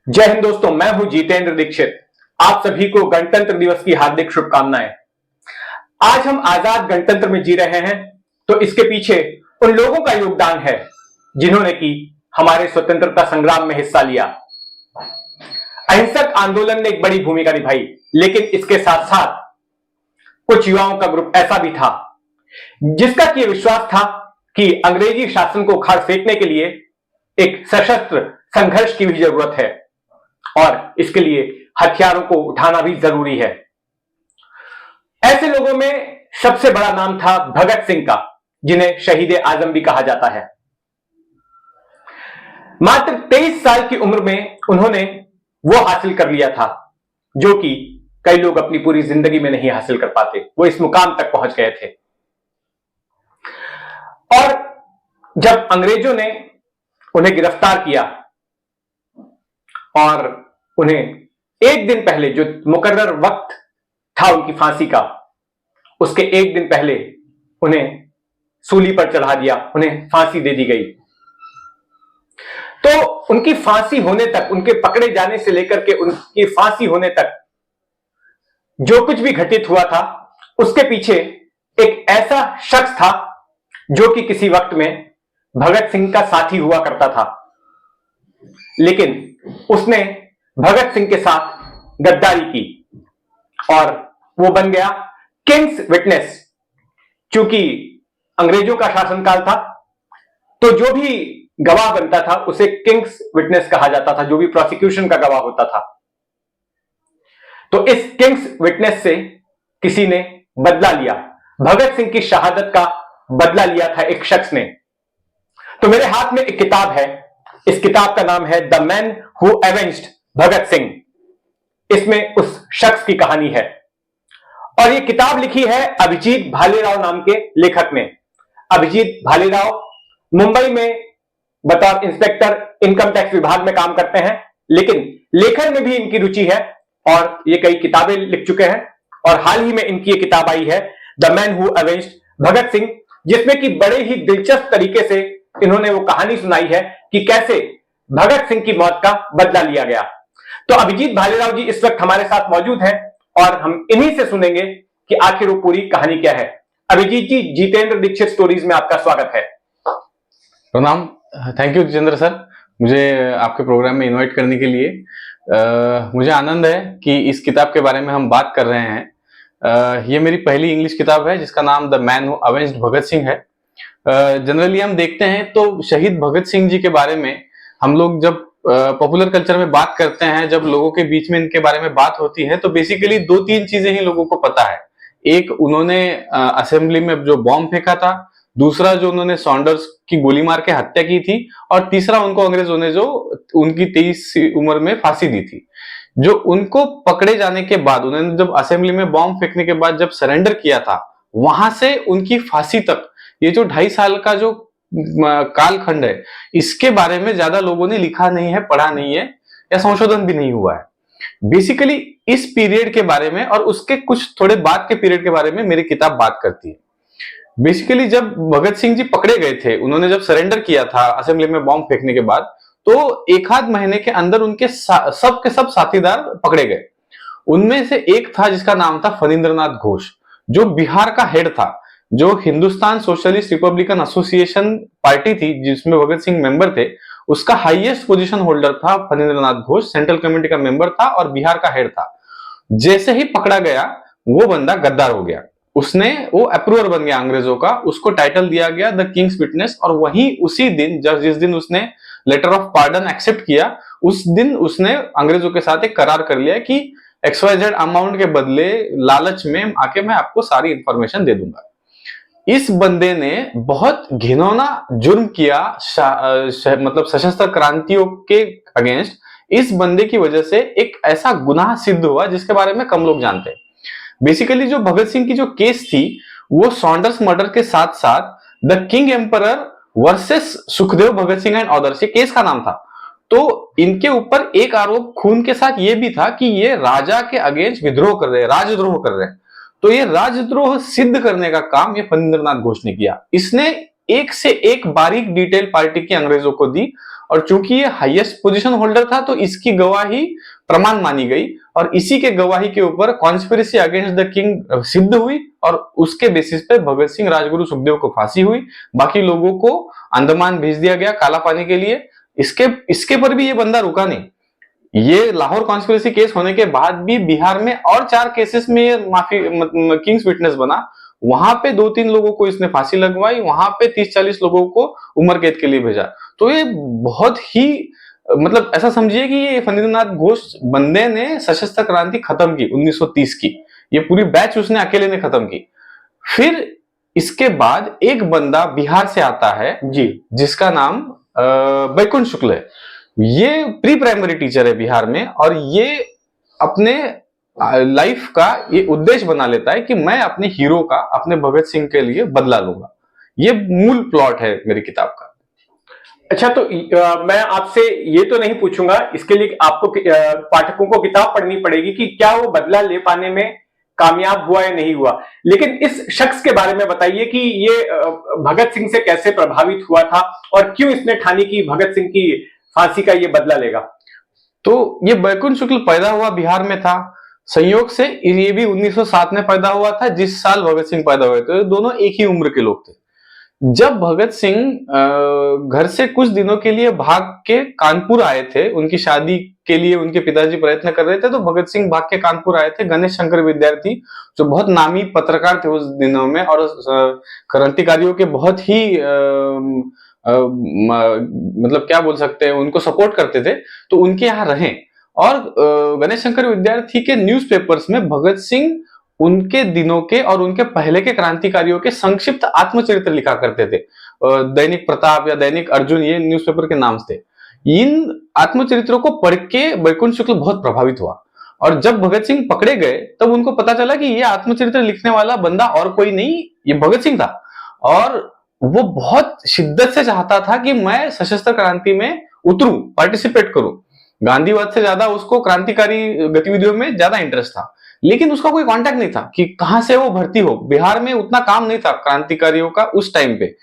जय हिंद दोस्तों, मैं हूं जितेंद्र दीक्षित। आप सभी को गणतंत्र दिवस की हार्दिक शुभकामनाएं। आज हम आजाद गणतंत्र में जी रहे हैं, तो इसके पीछे उन लोगों का योगदान है जिन्होंने की हमारे स्वतंत्रता संग्राम में हिस्सा लिया। अहिंसक आंदोलन ने एक बड़ी भूमिका निभाई, लेकिन इसके साथ साथ कुछ युवाओं का ग्रुप ऐसा भी था जिसका कि विश्वास था कि अंग्रेजी शासन को उखाड़ फेंकने के लिए एक सशस्त्र संघर्ष की भी जरूरत है और इसके लिए हथियारों को उठाना भी जरूरी है। ऐसे लोगों में सबसे बड़ा नाम था भगत सिंह का, जिन्हें शहीद आजम भी कहा जाता है। मात्र 23 साल की उम्र में उन्होंने वो हासिल कर लिया था जो कि कई लोग अपनी पूरी जिंदगी में नहीं हासिल कर पाते। वो इस मुकाम तक पहुंच गए थे। और जब अंग्रेजों ने उन्हें गिरफ्तार किया और उन्हें एक दिन पहले, जो मुकर्रर वक्त था उनकी फांसी का, उसके एक दिन पहले उन्हें सूली पर चढ़ा दिया, उन्हें फांसी दे दी गई। तो उनकी फांसी होने तक, उनके पकड़े जाने से लेकर के उनकी फांसी होने तक जो कुछ भी घटित हुआ था, उसके पीछे एक ऐसा शख्स था जो कि किसी वक्त में भगत सिंह का साथी हुआ करता था, लेकिन उसने भगत सिंह के साथ गद्दारी की और वो बन गया किंग्स विटनेस। क्योंकि अंग्रेजों का शासनकाल था, तो जो भी गवाह बनता था उसे किंग्स विटनेस कहा जाता था, जो भी प्रोसिक्यूशन का गवाह होता था। तो इस किंग्स विटनेस से किसी ने बदला लिया, भगत सिंह की शहादत का बदला लिया था एक शख्स ने। तो मेरे हाथ में एक किताब है, इस किताब का नाम है the man who एवेंज्ड Bhagat Singh. इसमें उस शख्स की कहानी है और यह किताब लिखी है अभिजीत भालेराव नाम के लेखक ने। अभिजीत भालेराव मुंबई में बतौर इंस्पेक्टर इनकम टैक्स विभाग में काम करते हैं, लेकिन लेखन में भी इनकी रुचि है और ये कई किताबें लिख चुके हैं। और हाल ही में इनकी ये किताब आई है the man who एवेंज्ड Bhagat Singh, जिसमें कि बड़े ही दिलचस्प तरीके से इन्होंने वो कहानी सुनाई है कि कैसे भगत सिंह की मौत का बदला लिया गया। तो अभिजीत भालेराव जी इस वक्त हमारे साथ मौजूद हैं और हम इन्हीं से सुनेंगे कि आखिर वो पूरी कहानी क्या है। अभिजीत जी, जितेंद्र दीक्षित स्टोरीज में आपका स्वागत है। प्रणाम। थैंक यू जितेंद्र सर, मुझे आपके प्रोग्राम में इनवाइट करने के लिए। मुझे आनंद है कि इस किताब के बारे में हम बात कर रहे हैं। ये मेरी पहली इंग्लिश किताब है जिसका नाम the man who avenged Bhagat Singh है। जनरली हम देखते हैं तो शहीद भगत सिंह जी के बारे में हम लोग जब पॉपुलर कल्चर में बात करते हैं, जब लोगों के बीच में इनके बारे में बात होती है, तो बेसिकली दो तीन चीजें ही लोगों को पता है। एक, उन्होंने असेंबली में जो बॉम्ब फेंका था, दूसरा जो उन्होंने सॉन्डर्स की गोली मार के हत्या की थी, और तीसरा उनको अंग्रेजों ने जो उनकी 23 उम्र में फांसी दी थी। जो उनको पकड़े जाने के बाद, उन्होंने जब असेंबली में बॉम्ब फेंकने के बाद जब सरेंडर किया था, वहां से उनकी फांसी तक ये जो 2.5 साल का जो कालखंड है, इसके बारे में ज्यादा लोगों ने लिखा नहीं है, पढ़ा नहीं है, या संशोधन भी नहीं हुआ है। बेसिकली इस पीरियड के बारे में और उसके कुछ थोड़े बाद के पीरियड के बारे में मेरी किताब बात करती है। बेसिकली जब भगत सिंह जी पकड़े गए थे, उन्होंने जब सरेंडर किया था असेंबली में बॉम्ब फेंकने के बाद, तो एक आध महीने के अंदर उनके सब के सब साथीदार पकड़े गए। उनमें से एक था जिसका नाम था फणींद्रनाथ घोष, जो बिहार का हेड था। जो Hindustan socialist Republican association party थी जिसमें भगत सिंह मेंबर थे, उसका हाईएस्ट पोजीशन होल्डर था फणींद्रनाथ घोष। सेंट्रल कमेटी का मेंबर था और बिहार का हेड था। जैसे ही पकड़ा गया, वो बंदा गद्दार हो गया। वो अप्रूवर बन गया अंग्रेजों का। उसको टाइटल दिया गया द किंग्स विटनेस। और वही उसी दिन, जिस दिन उसने लेटर ऑफ पार्डन एक्सेप्ट किया, उस दिन उसने अंग्रेजों के साथ एक करार कर लिया कि XYZ अमाउंट के बदले लालच में आके मैं आपको सारी इंफॉर्मेशन दे दूंगा। इस बंदे ने बहुत घिनौना जुर्म किया, मतलब सशस्त्र क्रांतियों के अगेंस्ट। इस बंदे की वजह से एक ऐसा गुनाह सिद्ध हुआ जिसके बारे में कम लोग जानते हैं। बेसिकली जो भगत सिंह की जो केस थी, वो सॉन्डर्स मर्डर के साथ साथ the king emperor versus Sukhdev Bhagat Singh and others, ये केस का नाम था। तो इनके ऊपर एक आरोप खून के साथ ये भी था कि ये राजा के अगेंस्ट विद्रोह कर रहे हैं, राजद्रोह कर रहे हैं। तो ये राजद्रोह सिद्ध करने का काम ये फणींद्रनाथ घोष ने किया। इसने एक से एक बारीक डिटेल पार्टी की अंग्रेजों को दी, और चूंकि ये हाईएस्ट पोजीशन होल्डर था तो इसकी गवाही प्रमाण मानी गई, और इसी के गवाही के ऊपर कॉन्स्पिरेसी अगेंस्ट द किंग सिद्ध हुई, और उसके बेसिस पे भगत सिंह, राजगुरु, सुखदेव को फांसी हुई। बाकी लोगों को अंडमान भेज दिया गया काला पानी के लिए। इसके पर भी ये बंदा रुका नहीं। ये लाहौर कॉन्स्पिरेसी केस होने के बाद भी बिहार में और 4 केसेस में किंग्स विटनेस बना। वहां पे 2-3 लोगों को इसने फांसी लगवाई, वहां पे 30-40 लोगों को उम्र कैद के लिए भेजा। तो ये बहुत ही मतलब ऐसा समझिए कि ये फणींद्रनाथ घोष बंदे ने सशस्त्र क्रांति खत्म की 1930 की। ये पूरी बैच उसने अकेले ने खत्म की। फिर इसके बाद एक बंदा बिहार से आता है जी, जिसका नाम बैकुंठ शुक्ल है। ये प्री प्राइमरी टीचर है बिहार में, और ये अपने लाइफ का ये उद्देश्य बना लेता है कि मैं अपने हीरो का, अपने भगत सिंह के लिए बदला लूंगा। ये मूल प्लॉट है मेरी किताब का। अच्छा, तो मैं आपसे ये तो नहीं पूछूंगा, इसके लिए आपको पाठकों को किताब पढ़नी पड़ेगी कि क्या वो बदला ले पाने में कामयाब हुआ या नहीं हुआ, लेकिन इस शख्स के बारे में बताइए कि ये भगत सिंह से कैसे प्रभावित हुआ था और क्यों इसने ठानी कि भगत सिंह की फांसी का ये बदला लेगा। तो ये बैकुंठ शुक्ल पैदा हुआ बिहार में था, संयोग से ये भी 1907 में पैदा हुआ था, जिस साल भगत सिंह पैदा हुए थे। दोनों एक ही उम्र के लोग थे। जब भगत सिंह घर से कुछ दिनों के लिए भाग के कानपुर आए थे, उनकी शादी के लिए उनके पिताजी प्रयत्न कर रहे थे, तो भगत सिंह भाग के कानपुर आए थे। गणेश शंकर विद्यार्थी जो बहुत नामी पत्रकार थे उस दिनों में, और क्रांतिकारियों के बहुत ही मतलब क्या बोल सकते हैं, उनको सपोर्ट करते थे, तो उनके यहाँ रहे। और गणेश शंकर विद्यार्थी के न्यूज़पेपर्स में भगत सिंह उनके दिनों के और उनके पहले के क्रांतिकारियों के संक्षिप्त आत्मचरित्र लिखा करते थे। दैनिक प्रताप या दैनिक अर्जुन, ये न्यूज़पेपर के नाम थे। इन आत्मचरित्रों को पढ़ के बैकुंठ शुक्ल बहुत प्रभावित हुआ, और जब भगत सिंह पकड़े गए तब उनको पता चला कि ये आत्मचरित्र लिखने वाला बंदा और कोई नहीं, ये भगत सिंह था। और वो बहुत शिद्दत से चाहता था कि मैं सशस्त्र क्रांति में उतरूं, पार्टिसिपेट करूं। गांधीवाद से ज्यादा उसको क्रांतिकारी गतिविधियों में ज्यादा इंटरेस्ट था, लेकिन उसका कोई कांटेक्ट नहीं था कि कहां से वो भर्ती हो। बिहार में उतना काम नहीं था क्रांतिकारियों का उस टाइम पे।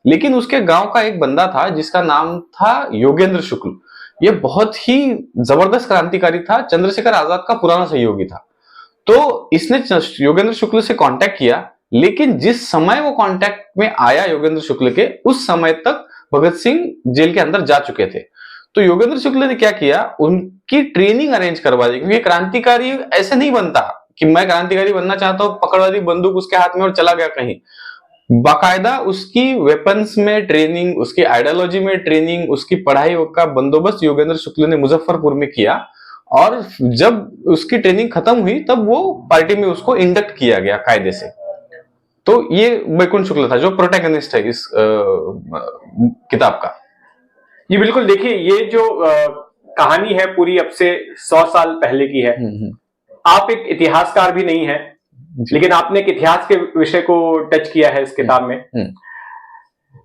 लेकिन उसके गांव का एक बंदा था जिसका नाम था योगेंद्र शुक्ल। ये बहुत ही जबरदस्त क्रांतिकारी था, चंद्रशेखर आजाद का पुराना सहयोगी था। तो इसने योगेंद्र शुक्ल से कांटेक्ट किया, लेकिन जिस समय वो कांटेक्ट में आया योगेंद्र शुक्ल के, उस समय तक भगत सिंह जेल के अंदर जा चुके थे। तो योगेंद्र शुक्ल ने क्या किया, उनकी ट्रेनिंग अरेंज करवा दी, क्योंकि क्रांतिकारी ऐसे नहीं बनता कि मैं क्रांतिकारी बनना चाहता हूं, पकड़वा दी बंदूक उसके हाथ में और चला गया कहीं। बाकायदा उसकी वेपन्स में ट्रेनिंग, उसकी आइडियोलॉजी में ट्रेनिंग, उसकी पढ़ाई का बंदोबस्त योगेंद्र शुक्ल ने मुजफ्फरपुर में किया। और जब उसकी ट्रेनिंग खत्म हुई तब वो पार्टी में उसको इंडक्ट किया गया कायदे से। तो ये बैकुंठ शुक्ल था जो प्रोटैगनिस्ट है इस किताब का। ये बिल्कुल, देखिए ये जो कहानी है पूरी अब से 100 साल पहले की है। आप एक इतिहासकार भी नहीं है, लेकिन आपने एक इतिहास के विषय को टच किया है इस किताब में।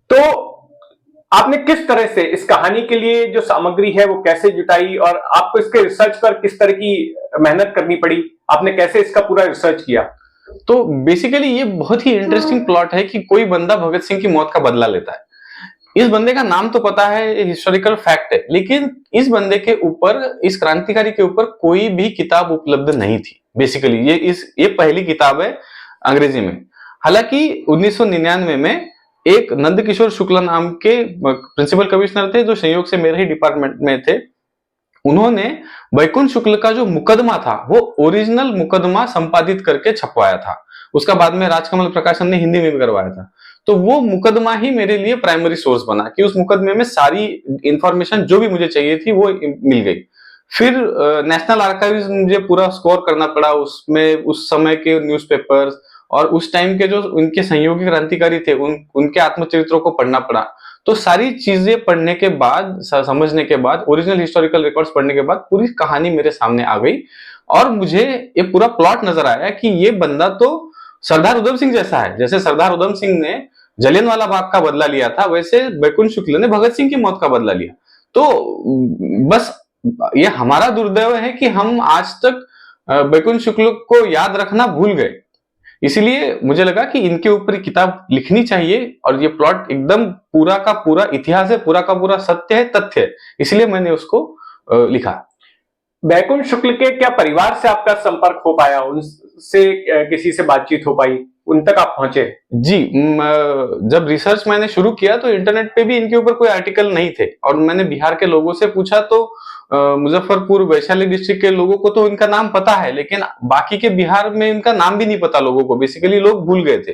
तो आपने किस तरह से इस कहानी के लिए जो सामग्री है वो कैसे जुटाई, और आपको इसके रिसर्च पर किस तरह की मेहनत करनी पड़ी, आपने कैसे इसका पूरा रिसर्च किया? तो बेसिकली ये बहुत ही इंटरेस्टिंग प्लॉट है कि कोई बंदा भगत सिंह की मौत का बदला लेता है। इस बंदे का नाम तो पता है, हिस्टोरिकल फैक्ट है, लेकिन इस बंदे के ऊपर, इस क्रांतिकारी के ऊपर कोई भी किताब उपलब्ध नहीं थी। बेसिकली ये पहली किताब है अंग्रेजी में। हालांकि 1999 में एक नंदकिशोर शुक्ला नाम के प्रिंसिपल कमिश्नर थे जो संयोग से मेरे ही डिपार्टमेंट में थे। उन्होंने बैकुंठ शुक्ल का जो मुकदमा था वो ओरिजिनल मुकदमा संपादित करके छपवाया था। उसका बाद में राजकमल प्रकाशन ने हिंदी में भी करवाया था। तो वो मुकदमा ही मेरे लिए प्राइमरी सोर्स बना कि उस मुकदमे में सारी इंफॉर्मेशन जो भी मुझे चाहिए थी वो मिल गई। फिर नेशनल आर्काइव्स मुझे पूरा स्कोर करना पड़ा, उसमें उस समय के न्यूज़पेपर्स और उस टाइम के जो उनके सहयोगी क्रांतिकारी थे उनके आत्मचरित्रों को पढ़ना पड़ा। तो सारी चीजें पढ़ने के बाद, समझने के बाद, ओरिजिनल हिस्टोरिकल रिकॉर्ड्स पढ़ने के बाद पूरी कहानी मेरे सामने आ गई, और मुझे ये पूरा प्लॉट नजर आया कि ये बंदा तो सरदार उधम सिंह जैसा है। जैसे सरदार उधम सिंह ने जलियांवाला बाग का बदला लिया था, वैसे बैकुंठ शुक्ल ने भगत सिंह की मौत का बदला लिया। तो बस ये हमारा दुर्दैव है कि हम आज तक बैकुंठ शुक्ल को याद रखना भूल गए। इसीलिए मुझे लगा कि इनके ऊपर किताब लिखनी चाहिए, और ये प्लॉट एकदम पूरा का पूरा इतिहास है, पूरा का पूरा सत्य है, तथ्य है, इसलिए मैंने उसको लिखा। बैकुंठ शुक्ल के क्या परिवार से आपका संपर्क हो पाया, उनसे किसी से बातचीत हो पाई, उन तक आप पहुंचे? जी, जब रिसर्च मैंने शुरू किया तो इंटरनेट पे भी इनके ऊपर कोई आर्टिकल नहीं थे, और मैंने बिहार के लोगों से पूछा तो मुजफ्फरपुर वैशाली डिस्ट्रिक्ट के लोगों को तो इनका नाम पता है, लेकिन बाकी के बिहार में इनका नाम भी नहीं पता लोगों को, बेसिकली लोग भूल गए थे।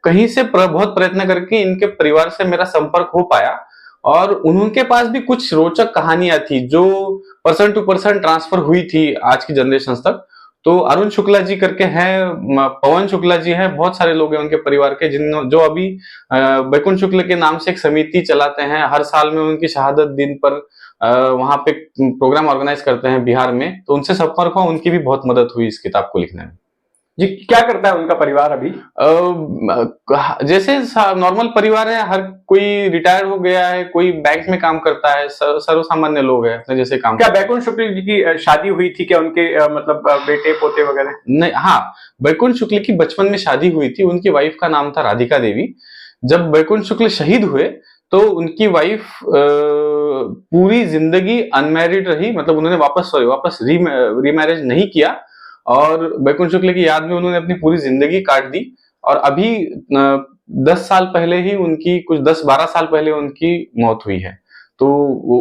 कहीं से बहुत प्रयत्न करके इनके परिवार से मेरा संपर्क हो पाया, और उनके पास भी कुछ रोचक कहानियां थी जो पर्सन टू पर्सन ट्रांसफर हुई थी आज की जनरेशन तक। तो अरुण शुक्ला जी करके हैं, पवन शुक्ला जी हैं, बहुत सारे लोग हैं उनके परिवार के जो अभी बैकुंठ शुक्ल के नाम से एक समिति चलाते हैं। हर साल में उनकी शहादत दिन पर वहां पे प्रोग्राम ऑर्गेनाइज करते हैं बिहार में, तो उनसे संपर्क हुआ, उनकी भी बहुत मदद हुई इस किताब को लिखने में। जी, क्या करता है उनका परिवार अभी? जैसे नॉर्मल परिवार है, हर कोई रिटायर हो गया है, कोई बैंक में काम करता है, सर्वसामान्य लोग हैं अपने जैसे काम। क्या बैकुंठ शुक्ल जी की शादी हुई थी क्या? उनके मतलब बेटे पोते वगैरह? नहीं, हाँ, बैकुंठ शुक्ल की बचपन में शादी हुई थी, उनकी वाइफ का नाम था राधिका देवी। जब बैकुंठ शुक्ल शहीद हुए तो उनकी वाइफ पूरी जिंदगी अनमैरिड रही, मतलब उन्होंने वापस रीमैरिज नहीं किया, और बैकुंठ शुक्ल की याद में उन्होंने अपनी पूरी जिंदगी काट दी। और अभी 10 साल पहले ही उनकी, कुछ 10-12 साल पहले उनकी मौत हुई है। तो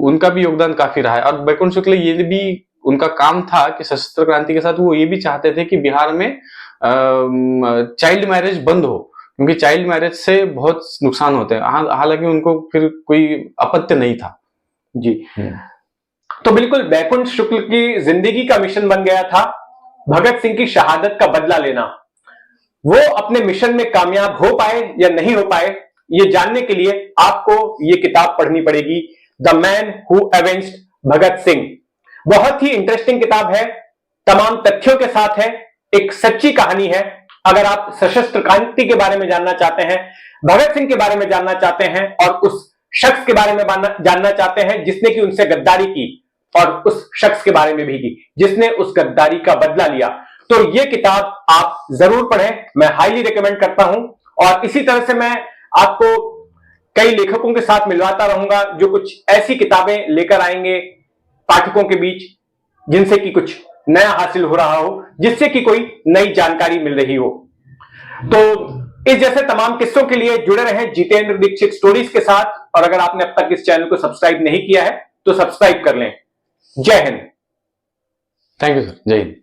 उनका भी योगदान काफी रहा है। और बैकुंठ शुक्ल ये भी उनका काम था कि सशस्त्र क्रांति के साथ वो ये भी चाहते थे कि बिहार में चाइल्ड मैरिज बंद हो, क्योंकि चाइल्ड मैरिज से बहुत नुकसान होते हैं। हालांकि उनको फिर कोई अपत्य नहीं था। जी, तो बिल्कुल बैकुंठ शुक्ल की जिंदगी का मिशन बन गया था भगत सिंह की शहादत का बदला लेना। वो अपने मिशन में कामयाब हो पाए या नहीं हो पाए, ये जानने के लिए आपको ये किताब पढ़नी पड़ेगी, the man who avenged Bhagat Singh. बहुत ही इंटरेस्टिंग किताब है, तमाम तथ्यों के साथ है, एक सच्ची कहानी है। अगर आप सशस्त्र क्रांति के बारे में जानना चाहते हैं, भगत सिंह के बारे में जानना चाहते हैं, और उस शख्स के बारे में जानना चाहते हैं जिसने कि उनसे गद्दारी की, और उस शख्स के बारे में भी की जिसने उस गद्दारी का बदला लिया, तो ये किताब आप जरूर पढ़ें, मैं हाईली रिकमेंड करता हूं। और इसी तरह से मैं आपको कई लेखकों के साथ मिलवाता रहूंगा जो कुछ ऐसी किताबें लेकर आएंगे पाठकों के बीच जिनसे कि कुछ नया हासिल हो रहा हो, जिससे कि कोई नई जानकारी मिल रही हो। तो इस जैसे तमाम किस्सों के लिए जुड़े रहें जितेंद्र दीक्षित स्टोरीज के साथ, और अगर आपने अब तक इस चैनल को सब्सक्राइब नहीं किया है तो सब्सक्राइब कर लें। जय हिंद। थैंक यू सर, जय हिंद।